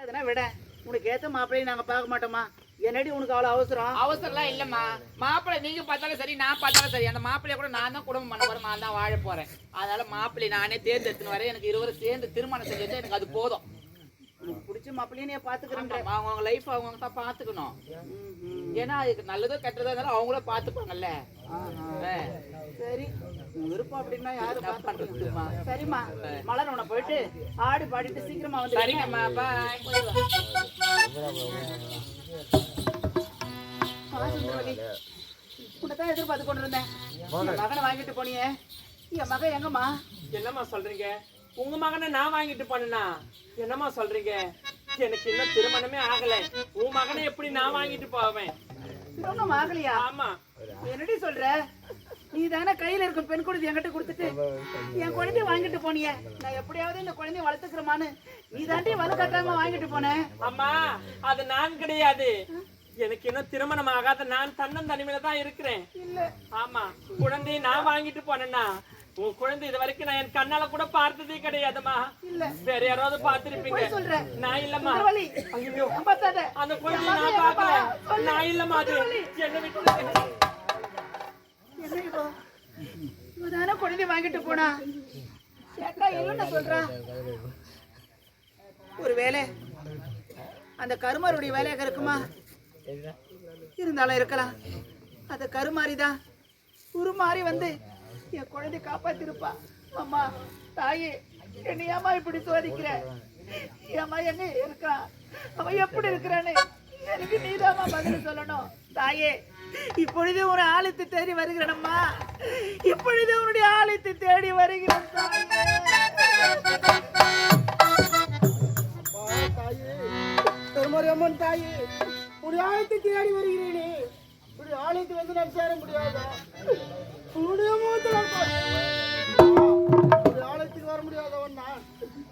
அதெல்லாம் விட உனக்கு ஏத்த மாப்பிள்ளையை நாங்க பார்க்க மாட்டோமா? என்னடி உனக்கு அவ்வளவு அவசரம்? அவசரம்லாம் இல்லம்மா. மாப்பிள்ளை நீங்க பார்த்தாலும் சரி, நான் பார்த்தாலும் சரி, அந்த மாப்பிள்ளைய கூட நான் தான் குடும்பம் பண்ண போறேன், நான் தான் வாழ போறேன். அதனால மாப்பிள்ளை நானே தேர்ந்தெடுத்துன்னு வரேன். எனக்கு இருவரும் சேர்ந்து திருமணம் செஞ்சு எனக்கு அது போதும். உனக்கு பிடிச்ச மாப்பிள்ளையே பாத்துக்கிறேன். அவங்க லைஃப் அவங்க தான் பாத்துக்கணும். ஏன்னா அதுக்கு நல்லதோ கெட்டதோ இருந்தாலும் அவங்களும் பாத்துப்பாங்கல்ல. சரி, விருப்பம் அப்படின்னா யாரு பண்றதுமா? சரிம்மா, மலர் உன போயிட்டு ஆடி பாடிட்டு சீக்கிரமா வந்து. சரிங்கம்மா, பாய். உன்னதான் எதிர்பார்த்து கொண்டு இருந்தேன். மகனை வாங்கிட்டு போனியே, என் மகன் எங்கம்மா? என்னம்மா சொல்றீங்க? உங்க மகனை நான் வாங்கிட்டு போனா என்னம்மா சொல்றீங்க? எனக்கு இன்னும் திருமணமே ஆகல. உன் மகனை எப்படி நான் வாங்கிட்டு போவேன்? திருமணம் ஆகலையா? ஆமா. என்னடி சொல்ற? நீ தானே கையில இருக்கும் பெண் குழந்தை என்கிட்ட கொடுத்துட்டு என் குழந்தைய வாங்கிட்டு போனிய. நான் எப்படியாவது இந்த குழந்தைய வளர்த்துக்கிறமான்னு நீ தாண்டி வலு கட்டாம வாங்கிட்டு போனேன். அம்மா, அது நான் கிடையாது. எனக்கு இன்னும் திருமணம் ஆகாத நான் தன்னன் தனிமையில தான் இருக்கிறேன். இல்ல. ஆமா, குழந்தையை நான் வாங்கிட்டு போனேன்னா உன் குழந்தை இது வரைக்கும் நான் என் கண்ணால கூட பார்த்ததே கிடையாதுமா. இல்ல, வேற யாராவது பார்த்திருப்பீங்க. சொல்றேன். நான் இல்லம்மா. ஐயோ, அந்த குழந்தை நான் பார்க்கல. நான் இல்லம்மா. அது என்ன விட்டு இவதான குழந்தை வாங்கிட்டு போனா கேட்டா இல்லன்னு சொல்றா. ஒரு வேலை அந்த கருமாருடைய வேலையாக இருக்குமா? இருந்தாலும் இருக்கலாம். அந்த கருமாரிதான் உருமாறி வந்து என் குழந்தை காப்பாத்திருப்பா. அம்மா, தாயே, என்னையாமா இப்படி சோதிக்கிற? ஏமா எங்க இருக்கான், அவன் எப்படி இருக்கிறான்னு எனக்கு நீதாமா பதில் சொல்லணும். தாயே, இப்பொழுது ஒரு ஆலயத்தை தேடி வருகிறேனம்மா. இப்பொழுது உன்னுடைய ஆலயத்தை தேடி வருகிறேன் அம்மன் தாயே, உடைய ஆலயத்தை தேடி வருகிறேனே. உடைய ஆலயத்தை வந்து நான் சேர முடியாதா? உன்னுடைய ஆலயத்துக்கு வர முடியாதவன் நான்.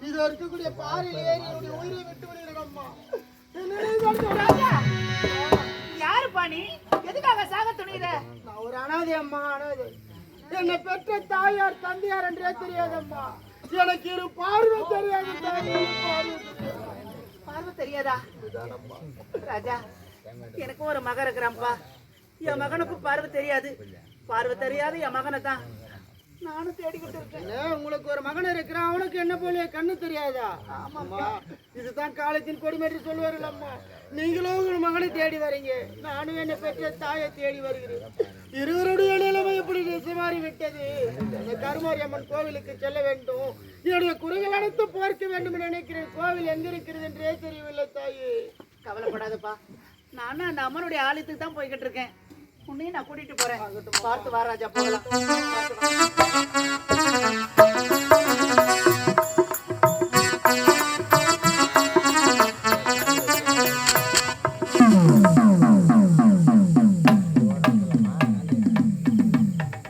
இது இருக்கக்கூடிய பாறையில் ஏறி என்னுடைய உயிரை விட்டு விடுகிறேன்மா. யாரு பாணி? எதுக்காக சாக துணிகிற? நான் ஒரு அனாதை அம்மா, அனாதை. என்னை பெற்ற தாயார் தந்தையார் என்றே தெரியாதம்மா. எனக்கு இரு பார்வை தெரியாது தாயே. பார்வை தெரியாதா? ராஜா, எனக்கு ஒரு மகன் இருக்கிறான்ப்பா. என் மகனுக்கும் பார்வை தெரியாது. பார்வை தெரியாது என் மகனை தான் நானும் தேடிக்கிட்டு இருக்கேன். உங்களுக்கு ஒரு மகன் இருக்கிறான், அவனுக்கு என்ன போல கண்ணு தெரியாதா? ஆமாம்மா, இதுதான் காலத்தின் கொடுமை என்று சொல்லுவார்கள் அம்மா. நீங்களும் உங்கள் மகனை தேடி வரீங்க, நானும் என்னை பெற்ற தாயை தேடி வருகிறேன். இருவருடைய நிலைமை எப்படி திசைமாறி விட்டது. அந்த கருமாரி அம்மன் கோவிலுக்கு செல்ல வேண்டும். என்னுடைய குறைகள் அனைத்தும் பார்க்க வேண்டும் என்று நினைக்கிறேன். கோவில் எங்க இருக்கிறது என்றே தெரியவில்லை தாயே. கவலைப்படாதப்பா, நானும் அந்த அம்மனுடைய ஆலயத்துக்கு தான் போய்கிட்டு இருக்கேன். உன்னையும் நான் கூட்டிட்டு போறேன். பார்த்து வா ராஜா, போகலாம்.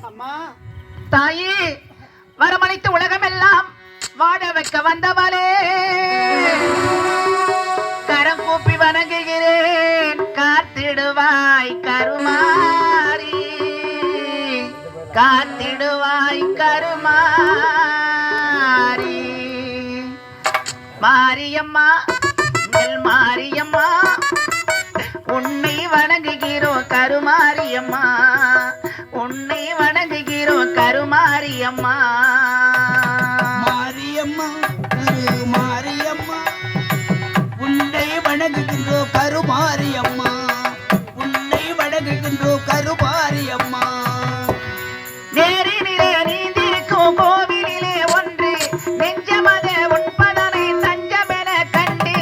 அம்மா, தாயே, வரமளித்து உலகமெல்லாம் வாழ வைக்க வந்தவளே, கரம் கூப்பி வணங்குகிறேன். காத்திடுவாய் கருமாரி, காத்திடுவாய் கருமாரி. மாரியம்மா, நெல் மாரியம்மா, உன்னை வணங்குகிறோம் கருமாரியம்மா, உன்னை வணங்குகிறோம் கருமாரியம்மா. மாரியம்மா, மாரியம்மா, உன்னை வணங்குகின்றோம் கருமாரியம்மா, உன்னை வணங்குகின்றோம் கருமாரியம்மா. நேரினிலே நீந்திருக்கும் கோவிலிலே ஒன்று நெஞ்சமத உண்பதனை தஞ்சமென கண்டு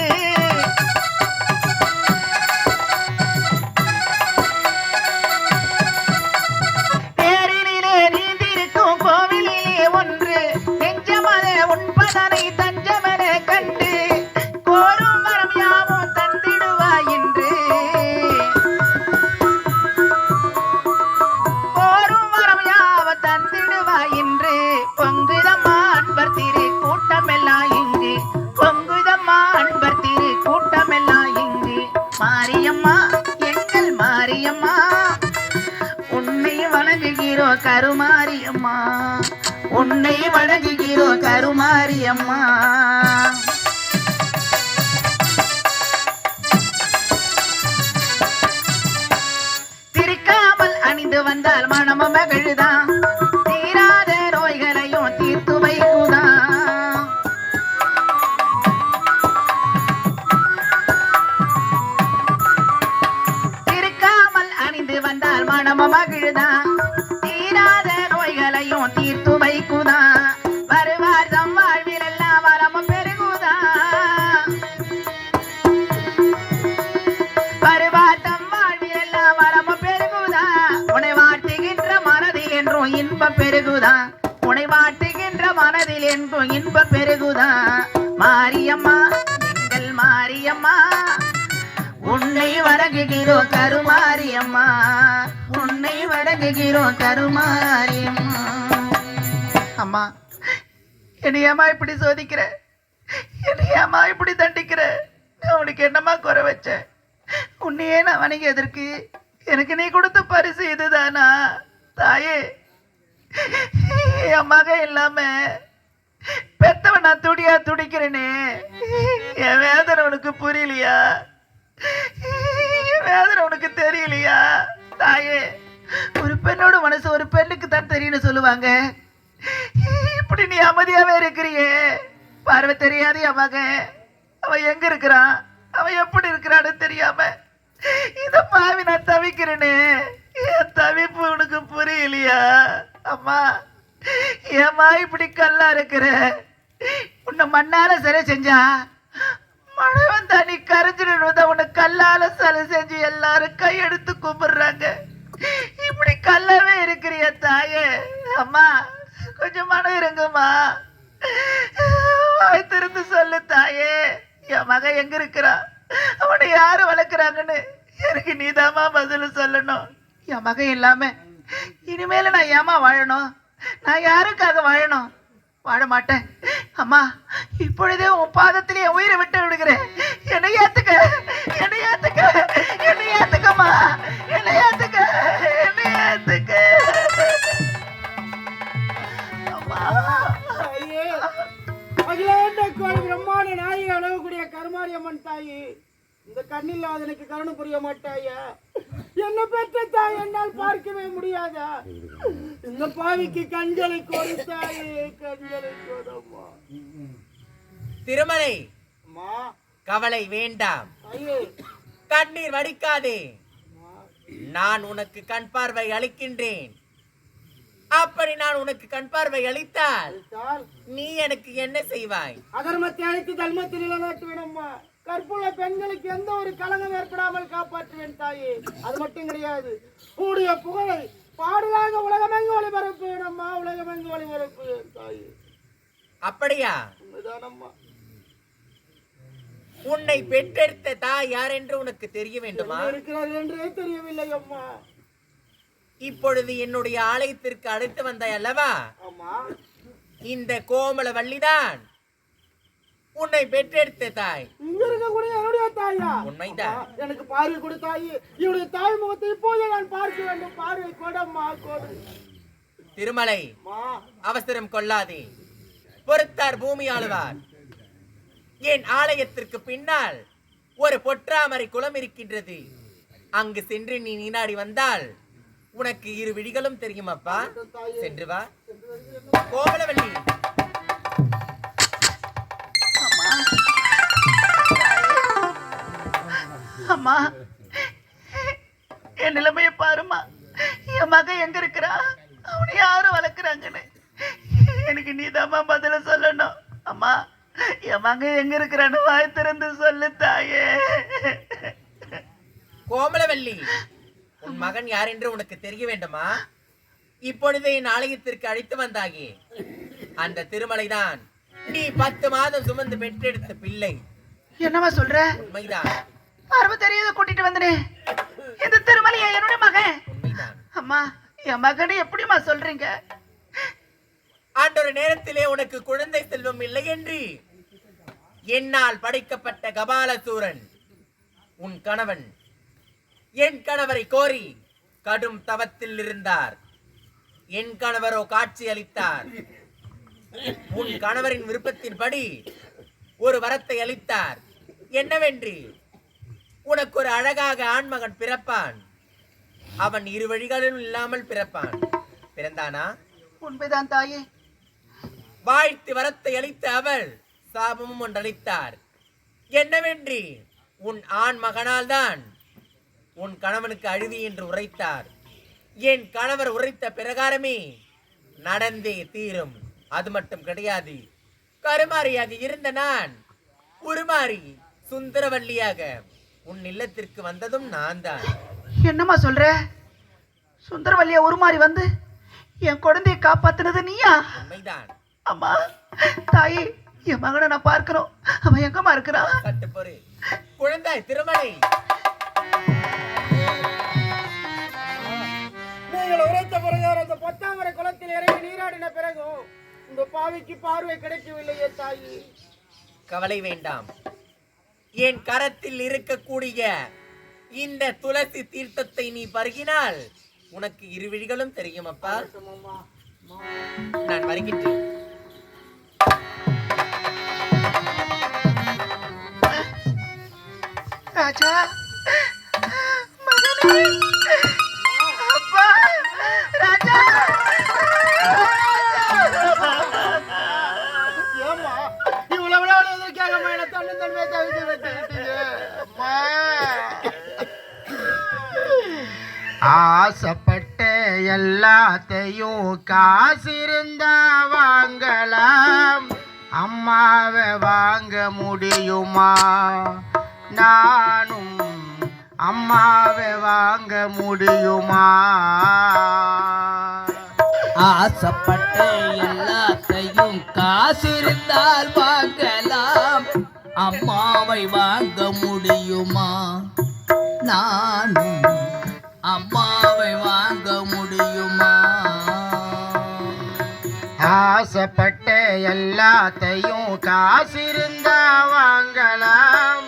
நேரினிலே நீந்திருக்கும் கோவிலிலே ஒன்று நெஞ்சமத உண்பதனை தஞ்சமென கண்டு கோரும் வரம் யாவும் தந்திடுவாய் என்று கோரும் வரம் யாவும் தந்திடுவாய் என்று பொங்குதம்மா அன்பர் திரு கூட்டமெல்லாம் இங்கு, பொங்குதம்மா அன்பர் திரு கூட்டமெல்லாம் இங்கு. மாரியம்மா, எங்கள் மாரியம்மா, உன்னை வணங்குகிறோம் கருமாரியம்மா, உன்னை வணங்குகிறோம் கருமாரியம்மா. பெருகுதா உனை வாட்டுகின்ற மனதில் என்றும் இன்பம் பெருகுதா மாரியம்மா எங்கள் மாரியம்மா உன்னை வணங்குகிறோம் கருமாரியம்மா உன்னை வணங்குகிறோம் கருமாரியம்மா. அம்மா என்னையம்மா இப்படி சோதிக்கிற, என்னையம்மா இப்படி தண்டிக்கிற, நான் உனக்கு என்னம்மா குறை வச்சேன்? உன்னையே நான் வணங்கியதற்கு எனக்கு நீ கொடுத்த பரிசு இதுதானா தாயே? என் மகன் இல்லாம பெத்தவன் நான் துடியா துடிக்கிறேனே, என் வேதனை உனக்கு புரியலையா? என் வேதனை உனக்கு தெரியலையா தாயே? ஒரு பெண்ணோட மனசு ஒரு பெண்ணுக்கு தான் தெரியும்னு சொல்லுவாங்க. இப்படி நீ அமைதியாவே இருக்கிறியே, பார்வை தெரியாது என் மகன். அவன் எங்க இருக்கிறான், அவன் எப்படி இருக்கிறான்னு தெரியாம இத பாவி நான் தவிக்கிறேனே, என் தவிப்பு உனக்கு புரியலையா? அம்மா ஏம்மா இப்படி கல்லா இருக்கிற? உன்னை மண்ணால சிலை செஞ்சா மழை வந்தா நீ கரைஞ்சிடுறத உன்னை கல்லால சிலை செஞ்சு எல்லாரும் கையெடுத்து கும்பிடுறாங்க. இப்படி கல்லாவே இருக்கிறிய தாயே. அம்மா கொஞ்சம் மனம் இருங்கம்மா, வாய் திறந்து சொல்லு தாயே. என் மகன் எங்க இருக்கிறான், அவனை யாரு வளர்க்குறாங்கன்னு எனக்கு நீதாம்மா பதில் சொல்லணும். என் மகன் இல்லாம இனிமேல நான் ஏமா வாழணும்? நான் யாருக்காக வாழணும்? வாழ மாட்டேன். அம்மா இப்பொழுதே உன் பாதத்திலே என் உயிரை விட்டு விடுகிறேன். என்னை ஏத்துக்க, என்னை ஏத்துக்க, என்னை ஏத்துக்கம்மா, என்னை ஏத்துக்க, என்னை ஏத்துக்க. அம்மா தாயே, அகிலாண்ட கோடி பிரம்மாண்ட நாயகி அழகக்கூடிய கருமாரியம்மன் தாயி, இந்த கண்ணில்லாதனுக்கு கருணை புரிய மாட்டாயா? என்ன பெற்ற தாய் என்னால் பார்க்கவே முடியாதா? இந்த பாவிக்கு கண்களை கொடு தாயே, கண்களை கொடும்மா. திருமலை அம்மா கவலை வேண்டாம், தாயே, கண்ணீர் வடிக்காதே. நான் உனக்கு கண் பார்வை அளிக்கின்றேன். அப்படி நான் உனக்கு கண் பார்வை அளித்தால் நீ எனக்கு என்ன செய்வாய்? அதர்மத்தை அழைத்து தர்மத்தில் நிலைநாட்டுவேனம்மா. கற்புள்ள பெண்களுக்கு எந்த ஒரு களங்கம் ஏற்படாமல் காப்பாற்றுவேன் தாயே. அது மட்டும் கிடையாது, உன்னுடைய புகழை பாடலாக உலகமெங்கு ஒளிபரப்புவேனம்மா, உலகமெங்கு ஒளிபரப்புவேன் தாயே. அப்படியா? உண்மைதானம்மா. உன்னை பெற்றெடுத்த தாய் யார் என்று உனக்கு தெரிய வேண்டுமா? இருக்கிறார்கள் என்றே தெரியவில்லை அம்மா. இப்பொழுது என்னுடைய ஆலயத்திற்கு அழைத்து வந்தாய் அல்லவா? ஆமா. இந்த கோமல வள்ளிதான் உன்னை பெற்றெடுத்த தாய். இங்க இருக்கக்கூடிய என்னுடைய தாயா? உண்மைதான். எனக்கு பார்வை கொடு தாயே. இவருடைய தாய் முகத்தை இப்போதே நான் பார்க்க வேண்டும். பார்வை கொடம்மா, கொடு. திருமலை அவசரம் கொள்ளாதே, பொறுத்தார் பூமி ஆளுவார். என் ஆலயத்திற்கு பின்னால் ஒரு பொற்றாமரை குளம் இருக்கின்றது. அங்கு சென்று நீ நீராடி வந்தால் உனக்கு இரு விழிகளும் தெரியும் அப்பா. சென்று வா கோமலவள்ளி. அம்மா என் நிலைமையை பாருமா. என் மகன் எங்க இருக்கிறா, அவனை யாரும் வளர்க்குறாங்கன்னு எனக்கு நீதாம்மா பதில சொல்லணும். அம்மா என் மகன் எங்க இருக்கிறான்னு வாய் திறந்து சொல்லு தாயே. கோமலவள்ளி, உன் மகன் யார் என்று உனக்கு தெரிய வேண்டுமா? இப்பொழுதே என் ஆலயத்திற்கு அழைத்து வந்தாயே அந்த திருமலைதான் நீ 10 மாதம் சுமந்து பெற்றெடுத்த பிள்ளை. என்னமா சொல்ற? உண்மைதான். பார்வை தெரியாத கூட்டிட்டு வந்தனே இந்த திருமலையா என்னுடைய மகன்? உண்மைதான். அம்மா என் மகனை எப்படிமா சொல்றீங்க? ஆண்டொரு நேரத்திலே உனக்கு குழந்தை செல்வம் இல்லை என்று என்னால் படைக்கப்பட்ட கபாலசூரன் உன் கணவன் என் கணவரை கோரி கடும் தவத்தில் இருந்தார். என் கணவரோ காட்சி அளித்தார். உன் கணவரின் விருப்பத்தின்படி ஒரு வரத்தை அளித்தார். என்னவென்று, உனக்கு ஒரு அழகாக ஆண்மகன் பிறப்பான். அவன் இரு வழிகளிலும் இல்லாமல் பிறப்பான். பிறந்தானா? உண்மைதான் தாயே. வாழ்த்து வரத்தை அளித்த அவர் சாபமும் ஒன்றளித்தார். என்னவென்று, உன் ஆண் மகனால் தான் உன் கணவனுக்கு அழுவி என்று உரைத்தார். என் கணவர் உரைத்த பிரகாரமே நடந்தே தீரும். அது மட்டும் கிடையாது, கருமாரியாக இருந்த நான் உருமாறி சுந்தரவல்லியாக உன் இல்லத்திற்கு வந்ததும் நான் தான். என்னம்மா சொல்ற? சுந்தரவல்லியா உருமாறி வந்து என் குழந்தையை காப்பாத்துனது நீயா? உண்மைதான். அம்மா தாயே, என் மகனை நான் பார்க்கிறோம். அவன் எங்கம்மா இருக்கிறான்? சட்டு பொறு. குழந்தை திருமலை, நீங்கள் உரைத்த பிரகாரம் அந்த 10ஆம் குளத்தில் இறங்கி நீராடின பிறகும் இந்த பாவிக்கு பார்வை கிடைக்கவில்லையே தாயி. கவலை வேண்டாம். என் கரத்தில் இருக்கக்கூடிய இந்த துளசி தீர்த்தத்தை நீ பருகினால் உனக்கு இரு விழிகளும் தெரியும் அப்பா. நான் வருகின்றேன். ராஜா, மகனே, அப்பா, ராஜா. ஏம்மா இவ்வளவு நாள் எதற்காக மேல தன்மையை தவிர்த்து விட்டுட்டீங்க? ஆசைப்பட்ட எல்லாத்தையும் காசிருந்தா வாங்கலாம், அம்மாவை வாங்க முடியுமா? நானும் அம்மாவை வாங்க முடியுமா? ஆசைப்பட்ட எல்லாத்தையும் காசிருந்தால் வாங்கலாம், அம்மாவை வாங்க முடியுமா? நானும் அம்மாவை வாங்க முடியுமா? ஆசைப்பட்ட எல்லாத்தையும் காசிருந்தா வாங்கலாம்,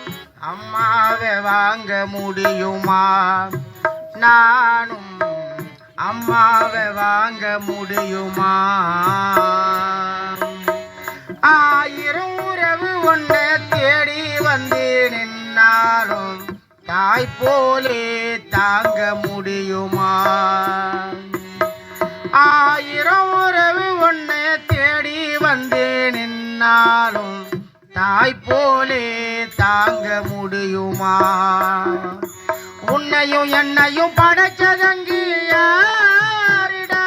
அம்மாவை வாங்க முடியுமா? நானும் அம்மாவை வாங்க முடியுமா? ஆயிரம் உறவு ஒன்றை தேடி வந்து நின்னாலும் தாய் போலே தாங்க முடியுமா? ஆயிரம் உறவு ஒன்றை தேடி வந்து நின்னாலும் தாய் போலே தாங்க முடியுமா? உன்னையும் என்னையும் படைச்சதங்கு யாரிடா?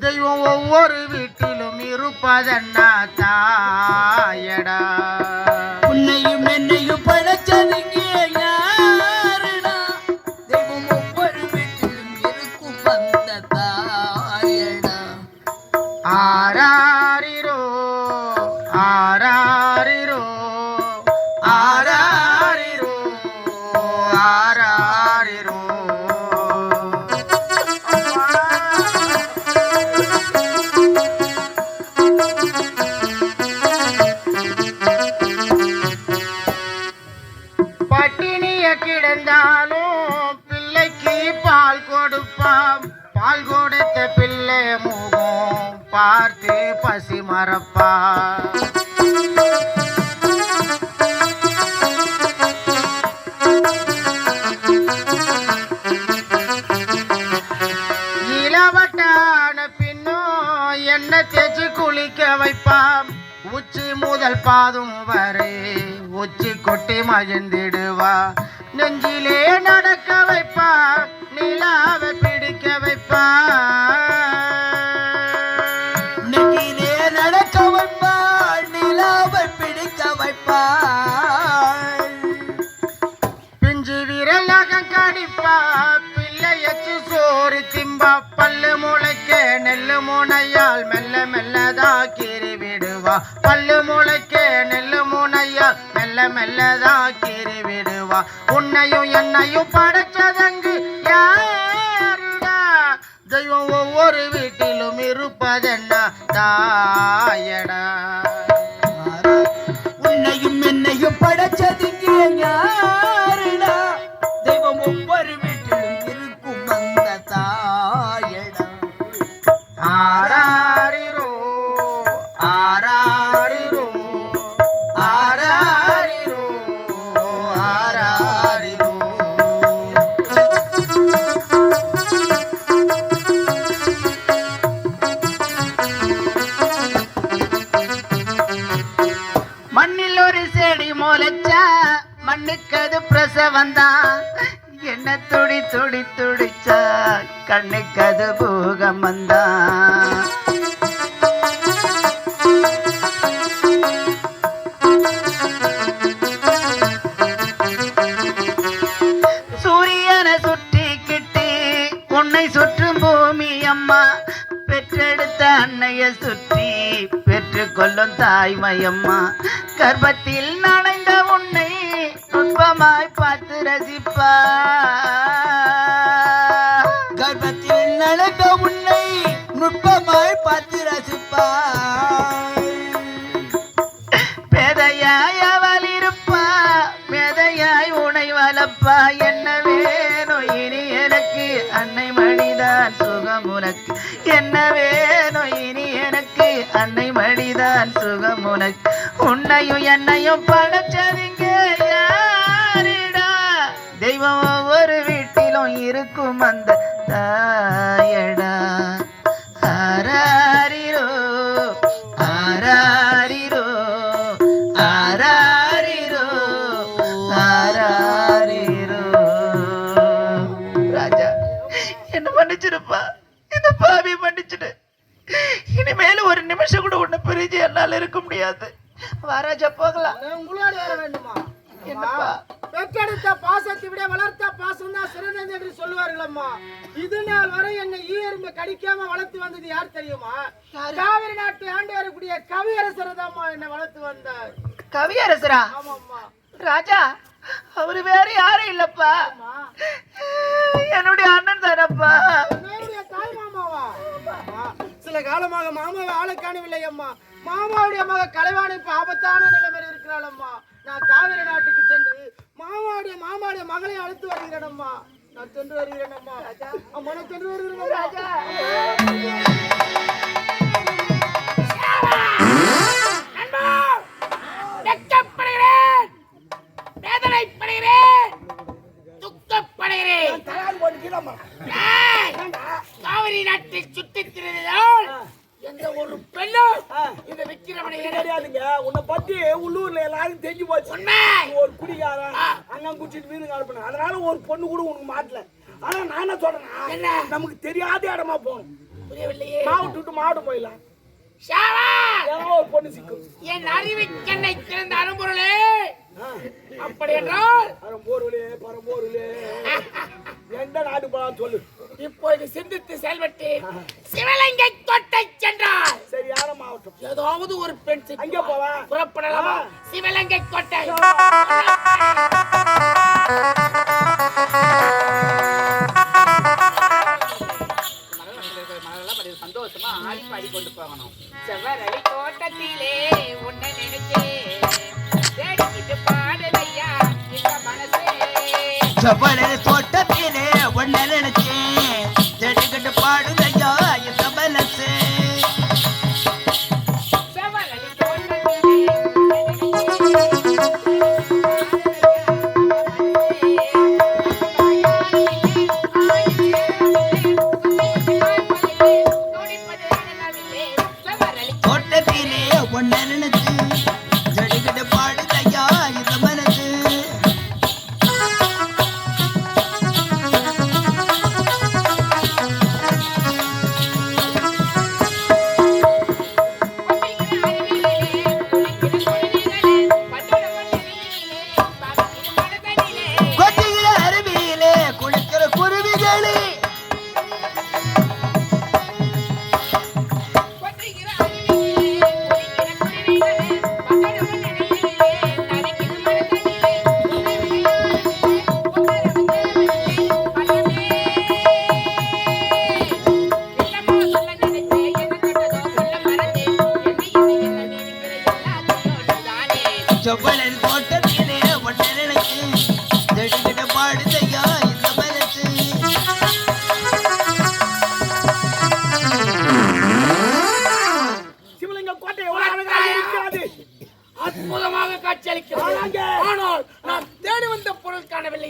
தெய்வம் ஒவ்வொரு வீட்டிலும் இருப்பதன்னா தாயடா. உன்னையும் என்னையும் படைச்சதுங்க யாருடா? தெய்வம் ஒவ்வொரு வீட்டிலும் இருக்கும் அந்த தாயடா. ஆராரிரோ ஆராரிரோ ஆராரிரோ ஆராரிரோ. பட்டினிய கிடந்தாலும் பிள்ளைக்கு பால் கொடுப்பான், பால் கொடுத்த பிள்ளை முகம் பார்த்து பசி மறப்பா. இளவட்டான பின்னும் எண்ணெய் தேய்ச்சி குளிக்க வைப்பான், உச்சி முதல் பாதம் வரை உச்சி கொட்டி மகிழ்ந்திடுவா. நெஞ்சிலே நடக்க வைப்பா, நிலாவை பிடிக்க வைப்பா. நெஞ்சிலே நடக்க வைப்பாள், நிலாவை பிடிக்க வைப்பாள். பிஞ்சு விரலாக கடிப்பா, பிள்ளையச்சு சோறு திம்பா. பல்லு முளைக்க நெல்லு முனையால் மெல்ல மெல்லதா கீறி விடுவா. பல்லு முளைக்க நெல்லு முனையால் மெல்ல மெல்லதா கீறி விடுவா. உன்னையும் என்னையும் படைச்சதங்கு யாருடா? தெய்வம் ஒவ்வொரு வீட்டிலும் இருப்பதென்ன தாயடா. உன்னையும் என்னையும் படைச்சதுங்க யாருடா? தெய்வம் ஒவ்வொரு வீட்டிலும் இருக்கும் அந்த தாயடா. ஆராரிரோ ஆராரிரோ ஆராரிரோ ஆராரிரோ. மண்ணில் ஒரு செடி முளைச்சா மண்ணுக்கு அது பிரசவந்தான். என்ன துடி துடி துடிச்சா கண்ணுக்கு அது பூகமந்தான். சூரியனை சுற்றிக்கிட்டு உன்னை சுற்றும் பூமி அம்மா. பெற்ற சுற்றி பெற்றுக்கொள்ளும் தாய்மையம்மா கர்ப்பத்தில் நனைந்த உன்னை நுட்பமாய் பார்த்து ரசிப்பா கர்ப்பத்தில் நனைந்த உன்னை நுட்பமாய் பார்த்து ரசிப்பா பேதையாய் அவள் இருப்பா பேதையாய் உனை வளப்பா என்ன வேணும் இனி எனக்கு அன்னை மடிதான் சுகம் உனக்கு என்ன வேணும் இனி எனக்கு அன்னை மடிதான் சுகம் உனக்கு உன்னையும் என்னையும் படைச்சதிங்க யாரிடா தெய்வம் ஒவ்வொரு வீட்டிலும் இருக்கும் அந்த தாயடா ஆராரிரோ ஆராரிரோ ஆராரிரோ ஆராரிரோ ராஜா என்ன மன்னிச்சிருப்பா இந்த பாவி மன்னிச்சிடு இனிமேல ஒரு நிமிஷம் கூட உன்னை பிரிஞ்சு என்னால இருக்க முடியாது வாராஜா போகலாம் உங்களோட வர வேண்டுமா என்னப்பா பெற்றெடுத்த பாசத்தை விட வளர்த்த பாசம் தான் சிறந்தது என்று சொல்லுவார்களம்மா இது நாள் வரை என்னை ஈயரும்பு கடிக்காம வளர்த்து வந்தது யார் தெரியுமா காவிரி நாட்டை ஆண்டு வரக்கூடிய கவியரசர் தான்மா என்னை வளர்த்து வந்தார் கவியரசரா ஆமாம்மா ராஜா அவரு வேற யாரும் இல்லப்பா என்னுடைய அண்ணன் தானப்பா என்னுடைய தாய் மாமாவா சில காலமாக மாமாவை ஆளை காணவில்லை அம்மா மாமாவுடைய மக கலைவாணி இப்ப ஆபத்தான நிலைமையில் இருக்கிறாள் அம்மா நான் காவிரி நாட்டுக்கு சென்று மாமாவுடைய மகளை அழைத்து வருகிறேன் அம்மா நான் சென்று வருகிறேன் அம்மா அம்மா நான் சென்று வருகிறேன் ராஜா காவிரி நாட்டில் சுற்றி திரிந்தால் எந்த ஒரு பெண்ணும் இந்த விக்கிரமனை கிடையாதுங்க உன்னை பத்தி உள்ளூர்ல எல்லாரும் தெரிஞ்சு போச்சு ஒரு குடிகாரன் அங்க குடிச்சிட்டு வீடு அனுப்பின அதனால ஒரு பொண்ணு கூட உனக்கு மாட்டல ஆனா நான் என்ன சொல்றேன் நமக்கு தெரியாத இடமா போகணும் புரியவில்லையே மாவட்டம் விட்டு மாவட்டம் போயிடலாம் ஒரு பொண்ணு சிக்கும் என் அறிவு சென்னை திறந்த அரும்பொருளே அப்படி என்றால் பரம்போருளே எந்த நாடு போலாம் சொல்லு இப்போது சிந்தித்து செயல்பட்டு சிவலங்கை கோட்டை சென்றார் சரியான மாவட்டம் ஏதாவது ஒரு பெண் அங்க போவா புறப்படலாமா சிவலங்கை கோட்டை சந்தோஷமா ஆடி பாடி கொண்டு போகணும் செவ்வரளி தோட்டத்திலே உன்னை நினைச்சேன் தேடிக்கிட்டு பாடுதையா இந்த மனசே செவ்வழி தோட்டத்திலே ஒன்ன நினைச்சேன் செடிக்கிட்டு பாடுதையா இந்த மனசு செவ்வரளி தோட்டத்திலே தோட்டத்திலே ஒன்ன நினைச்சு செடிக்கிட்டு பாடுதையா இந்த மனசு கொட்டிக்கிற அருவியிலே குளிக்கிற குருவிகளே செவ்வழி தோட்டத்திலே ஒன்ன நினைச்சு செடிக்கிட்டு பாடுதையா இந்த மனசு சிவலிங்க கோட்டை எவ்வளவு அழகாக இருக்கிறது அற்புதமாக காட்சியளிக்கிறது ஆனால் நான் தேடி வந்த பொருள் காணவில்லை